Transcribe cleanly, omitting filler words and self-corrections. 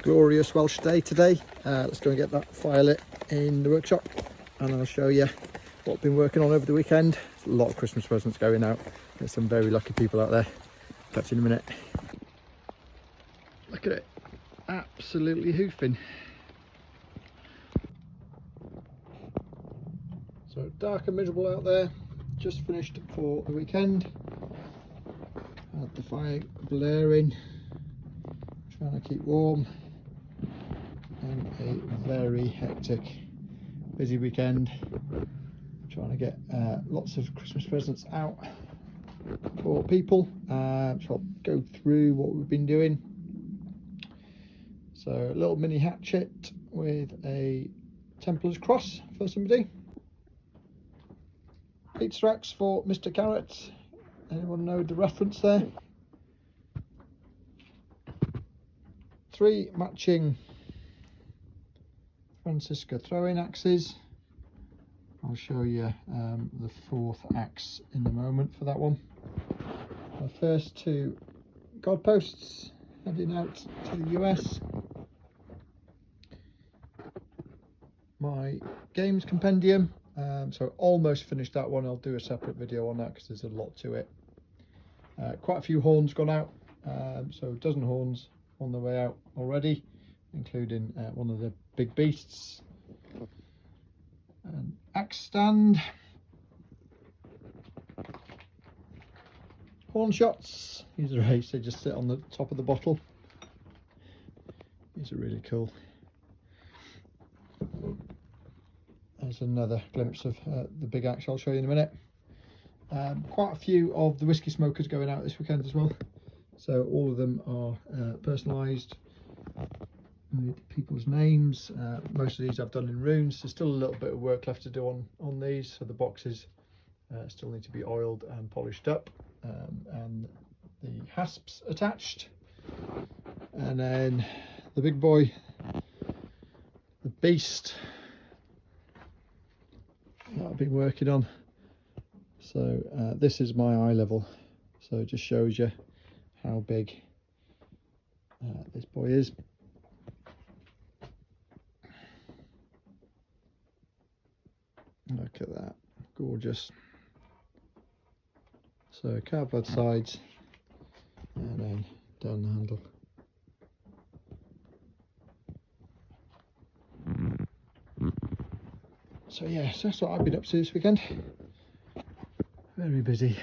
Glorious Welsh day today. Let's go and get that fire lit in the workshop and I'll show you what I've been working on over the weekend. There's a lot of Christmas presents going out. There's some very lucky people out there. Catch you in a minute. Look at it, absolutely hoofing. So dark and miserable out there. Just finished for the weekend. Had the fire blaring, trying to keep warm, and a very hectic, busy weekend. Trying to get lots of Christmas presents out for people. So I'll go through what we've been doing. So a little mini hatchet with a Templar's cross for somebody. Pizza axe for Mr. Carrot. Anyone know the reference there? 3 matching Francisco throwing axes. I'll show you the 4th axe in a moment for that one. My first 2 god posts heading out to the US. My games compendium. So almost finished that one. I'll do a separate video on that because there's a lot to it. Quite a few horns gone out, so a dozen horns on the way out already, including one of the big beasts. An axe stand, horn shots. These are ace, they just sit on the top of the bottle. These are really cool. There's another glimpse of the big axe I'll show you in a minute. Quite a few of the whiskey smokers going out this weekend as well. So all of them are personalised with people's names. Most of these I've done in runes. There's still a little bit of work left to do on these. So the boxes still need to be oiled and polished up. And the hasps attached. And then the big boy, the beast, that I've been working on. So this is my eye level, so it just shows you how big this boy is. Look at that, gorgeous. So carve both sides and then down the handle. So yeah, so that's what I've been up to this weekend. Very busy.